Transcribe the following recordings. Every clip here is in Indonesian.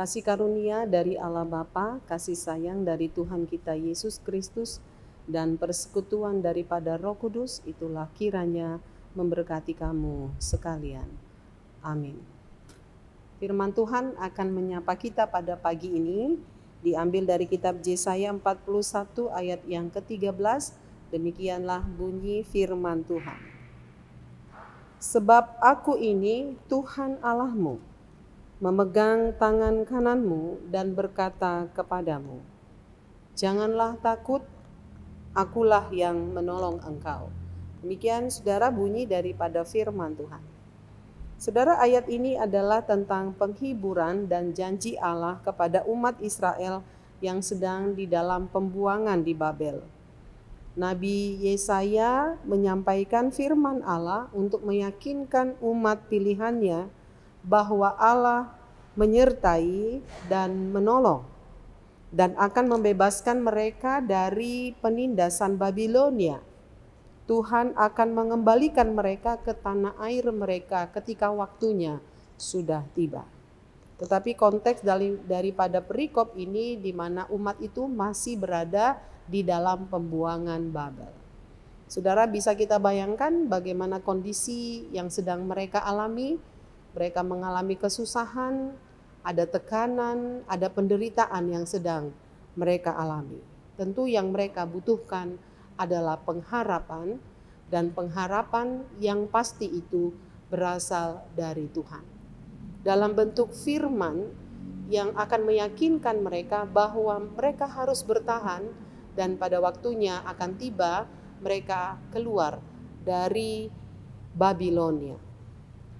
Kasih karunia dari Allah Bapa, kasih sayang dari Tuhan kita Yesus Kristus, dan persekutuan daripada Roh Kudus itulah kiranya memberkati kamu sekalian. Amin. Firman Tuhan akan menyapa kita pada pagi ini, diambil dari kitab Yesaya 41 ayat yang ke-13, demikianlah bunyi firman Tuhan. Sebab aku ini Tuhan Allahmu, memegang tangan kananmu dan berkata kepadamu, janganlah takut, akulah yang menolong engkau. Demikian saudara bunyi daripada firman Tuhan. Saudara, ayat ini adalah tentang penghiburan dan janji Allah kepada umat Israel yang sedang di dalam pembuangan di Babel. Nabi Yesaya menyampaikan firman Allah untuk meyakinkan umat pilihannya bahwa Allah menyertai dan menolong dan akan membebaskan mereka dari penindasan Babilonia. Tuhan akan mengembalikan mereka ke tanah air mereka ketika waktunya sudah tiba. Tetapi konteks daripada perikop ini di mana umat itu masih berada di dalam pembuangan Babel. Saudara, bisa kita bayangkan bagaimana kondisi yang sedang mereka alami. Mereka mengalami kesusahan, ada tekanan, ada penderitaan yang sedang mereka alami. Tentu yang mereka butuhkan adalah pengharapan, dan pengharapan yang pasti itu berasal dari Tuhan. Dalam bentuk firman yang akan meyakinkan mereka bahwa mereka harus bertahan dan pada waktunya akan tiba mereka keluar dari Babilonia.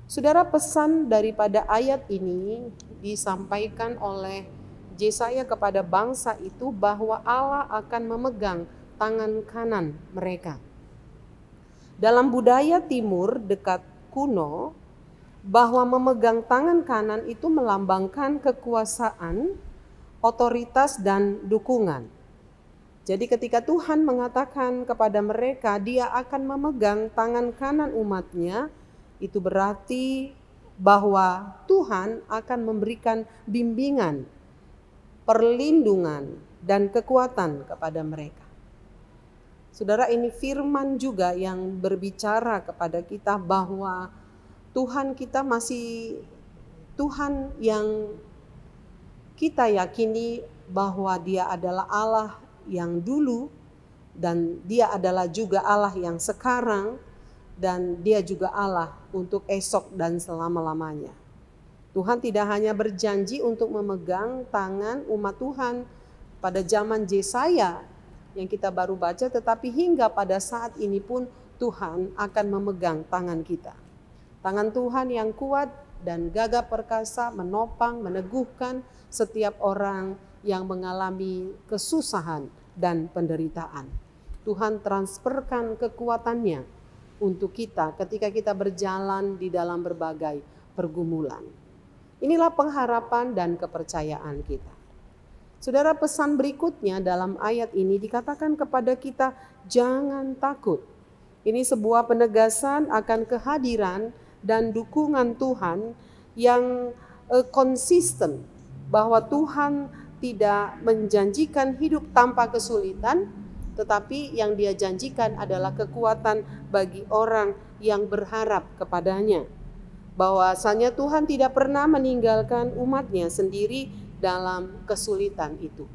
Saudara, pesan daripada ayat ini disampaikan oleh Yesaya kepada bangsa itu bahwa Allah akan memegang tangan kanan mereka. Dalam budaya timur dekat kuno, bahwa memegang tangan kanan itu melambangkan kekuasaan, otoritas, dan dukungan. Jadi ketika Tuhan mengatakan kepada mereka Dia akan memegang tangan kanan umatnya, itu berarti bahwa Tuhan akan memberikan bimbingan, perlindungan, dan kekuatan kepada mereka. Saudara, ini firman juga yang berbicara kepada kita bahwa Tuhan kita masih Tuhan yang kita yakini bahwa Dia adalah Allah yang dulu, dan Dia adalah juga Allah yang sekarang, dan Dia juga Allah untuk esok dan selama-lamanya. Tuhan tidak hanya berjanji untuk memegang tangan umat Tuhan pada zaman Yesaya yang kita baru baca, tetapi hingga pada saat ini pun Tuhan akan memegang tangan kita. Tangan Tuhan yang kuat dan gagah perkasa menopang, meneguhkan setiap orang yang mengalami kesusahan dan penderitaan. Tuhan transferkan kekuatannya untuk kita ketika kita berjalan di dalam berbagai pergumulan. Inilah pengharapan dan kepercayaan kita. Saudara, pesan berikutnya dalam ayat ini dikatakan kepada kita, jangan takut. Ini sebuah penegasan akan kehadiran dan dukungan Tuhan yang konsisten, bahwa Tuhan tidak menjanjikan hidup tanpa kesulitan, tetapi yang Dia janjikan adalah kekuatan bagi orang yang berharap kepadanya. Bahwasanya Tuhan tidak pernah meninggalkan umatnya sendiri dalam kesulitan itu.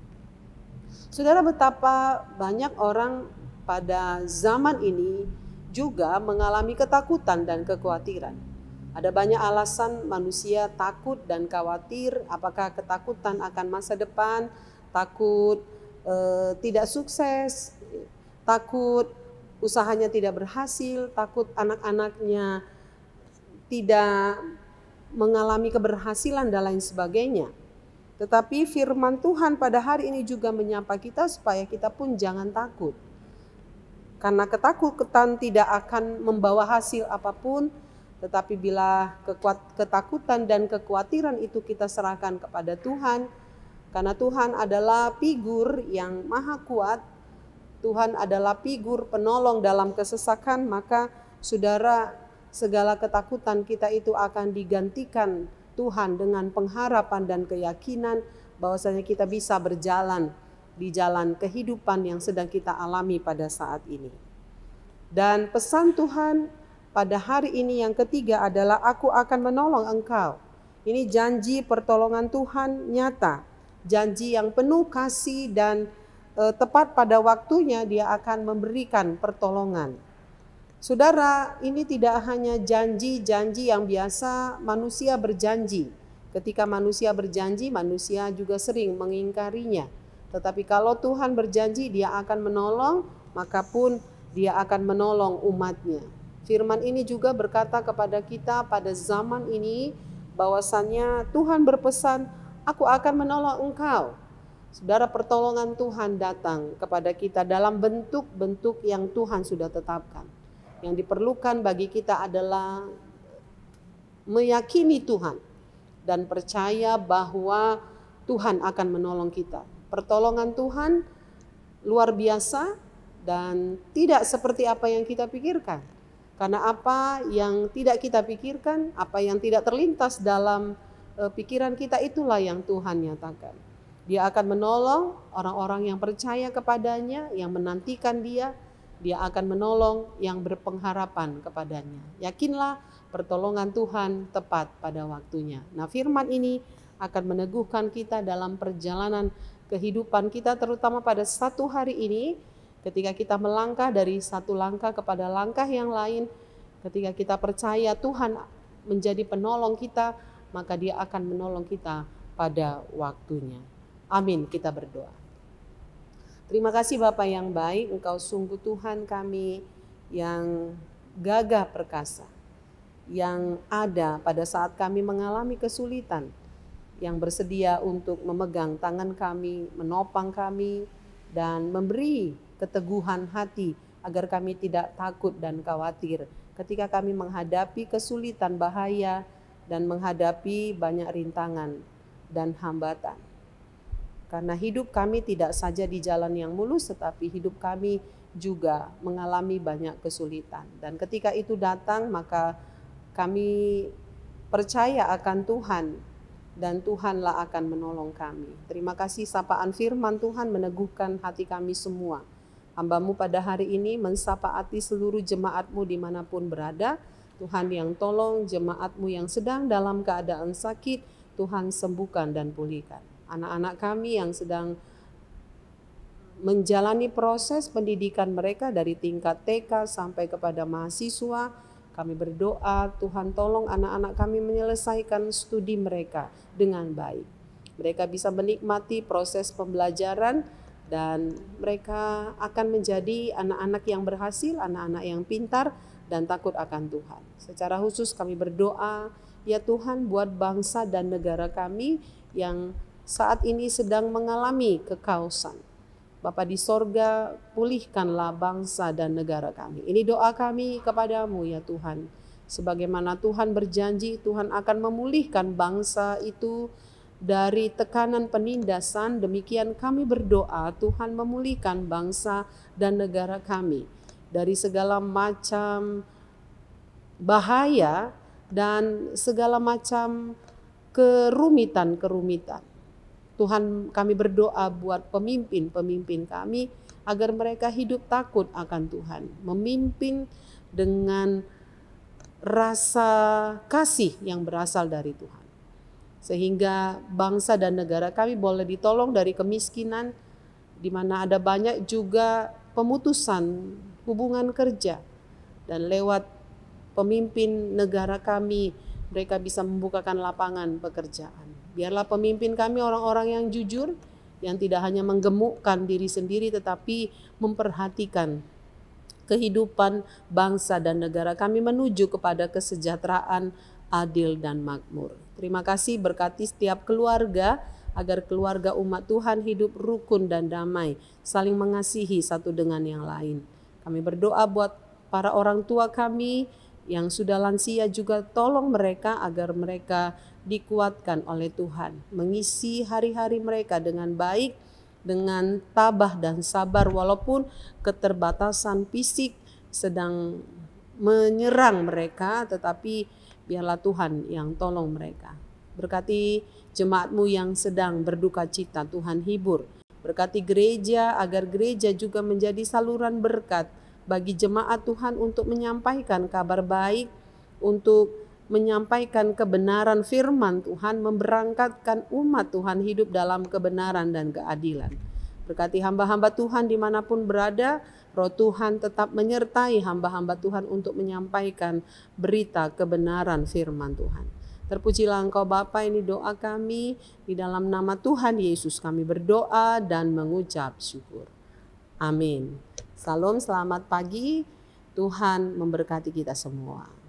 Saudara, betapa banyak orang pada zaman ini juga mengalami ketakutan dan kekhawatiran. Ada banyak alasan manusia takut dan khawatir, apakah ketakutan akan masa depan, takut tidak sukses, takut usahanya tidak berhasil, takut anak-anaknya tidak mengalami keberhasilan dan lain sebagainya. Tetapi firman Tuhan pada hari ini juga menyapa kita supaya kita pun jangan takut. Karena ketakutan tidak akan membawa hasil apapun, tetapi bila ketakutan dan kekhawatiran itu kita serahkan kepada Tuhan, karena Tuhan adalah figur yang maha kuat, Tuhan adalah figur penolong dalam kesesakan, maka saudara, segala ketakutan kita itu akan digantikan Tuhan dengan pengharapan dan keyakinan bahwasanya kita bisa berjalan di jalan kehidupan yang sedang kita alami pada saat ini. Dan pesan Tuhan pada hari ini yang ketiga adalah aku akan menolong engkau. Ini janji pertolongan Tuhan nyata, janji yang penuh kasih dan tepat pada waktunya Dia akan memberikan pertolongan. Saudara, ini tidak hanya janji-janji yang biasa manusia berjanji. Ketika manusia berjanji, manusia juga sering mengingkarinya. Tetapi kalau Tuhan berjanji Dia akan menolong, maka pun Dia akan menolong umatnya. Firman ini juga berkata kepada kita pada zaman ini bahwasannya Tuhan berpesan, aku akan menolong engkau. Saudara, pertolongan Tuhan datang kepada kita dalam bentuk-bentuk yang Tuhan sudah tetapkan. Yang diperlukan bagi kita adalah meyakini Tuhan dan percaya bahwa Tuhan akan menolong kita. Pertolongan Tuhan luar biasa dan tidak seperti apa yang kita pikirkan. Karena apa yang tidak kita pikirkan, apa yang tidak terlintas dalam pikiran kita, itulah yang Tuhan nyatakan. Dia akan menolong orang-orang yang percaya kepadanya, yang menantikan Dia. Dia akan menolong yang berpengharapan kepadanya. Yakinlah pertolongan Tuhan tepat pada waktunya. Nah, firman ini akan meneguhkan kita dalam perjalanan kehidupan kita, terutama pada satu hari ini, ketika kita melangkah dari satu langkah kepada langkah yang lain. Ketika kita percaya Tuhan menjadi penolong kita, maka Dia akan menolong kita pada waktunya. Amin, kita berdoa. Terima kasih Bapa yang baik, Engkau sungguh Tuhan kami yang gagah perkasa, yang ada pada saat kami mengalami kesulitan, yang bersedia untuk memegang tangan kami, menopang kami, dan memberi keteguhan hati agar kami tidak takut dan khawatir ketika kami menghadapi kesulitan, bahaya, dan menghadapi banyak rintangan dan hambatan. Karena hidup kami tidak saja di jalan yang mulus, tetapi hidup kami juga mengalami banyak kesulitan. Dan ketika itu datang, maka kami percaya akan Tuhan, dan Tuhanlah akan menolong kami. Terima kasih sapaan firman Tuhan meneguhkan hati kami semua. Hamba-Mu pada hari ini mensapaati seluruh jemaat-Mu dimanapun berada. Tuhan yang tolong jemaat-Mu yang sedang dalam keadaan sakit, Tuhan sembuhkan dan pulihkan. Anak-anak kami yang sedang menjalani proses pendidikan mereka dari tingkat TK sampai kepada mahasiswa, kami berdoa Tuhan tolong anak-anak kami menyelesaikan studi mereka dengan baik. Mereka bisa menikmati proses pembelajaran dan mereka akan menjadi anak-anak yang berhasil, anak-anak yang pintar dan takut akan Tuhan. Secara khusus kami berdoa, ya Tuhan, buat bangsa dan negara kami yang saat ini sedang mengalami kekaosan. Bapa di sorga, pulihkanlah bangsa dan negara kami. Ini doa kami kepadamu ya Tuhan. Sebagaimana Tuhan berjanji, Tuhan akan memulihkan bangsa itu dari tekanan penindasan. Demikian kami berdoa, Tuhan memulihkan bangsa dan negara kami dari segala macam bahaya dan segala macam kerumitan. Tuhan, kami berdoa buat pemimpin kami agar mereka hidup takut akan Tuhan, memimpin dengan rasa kasih yang berasal dari Tuhan, sehingga bangsa dan negara kami boleh ditolong dari kemiskinan, di mana ada banyak juga pemutusan hubungan kerja, dan lewat pemimpin negara kami mereka bisa membukakan lapangan pekerjaan. Biarlah pemimpin kami orang-orang yang jujur, yang tidak hanya menggemukkan diri sendiri tetapi memperhatikan kehidupan bangsa dan negara kami menuju kepada kesejahteraan, adil dan makmur. Terima kasih, berkati setiap keluarga agar keluarga umat Tuhan hidup rukun dan damai, saling mengasihi satu dengan yang lain. Kami berdoa buat para orang tua kami yang sudah lansia juga, tolong mereka agar mereka dikuatkan oleh Tuhan, mengisi hari-hari mereka dengan baik, dengan tabah dan sabar, walaupun keterbatasan fisik sedang menyerang mereka, tetapi biarlah Tuhan yang tolong mereka. Berkati jemaat-Mu yang sedang berduka cita, Tuhan hibur. Berkati gereja agar gereja juga menjadi saluran berkat bagi jemaat Tuhan untuk menyampaikan kabar baik, untuk menyampaikan kebenaran firman Tuhan, memberangkatkan umat Tuhan hidup dalam kebenaran dan keadilan. Berkati hamba-hamba Tuhan dimanapun berada, Roh Tuhan tetap menyertai hamba-hamba Tuhan untuk menyampaikan berita kebenaran firman Tuhan. Terpujilah Engkau Bapa, ini doa kami, di dalam nama Tuhan Yesus kami berdoa dan mengucap syukur. Amin. Salam, selamat pagi. Tuhan memberkati kita semua.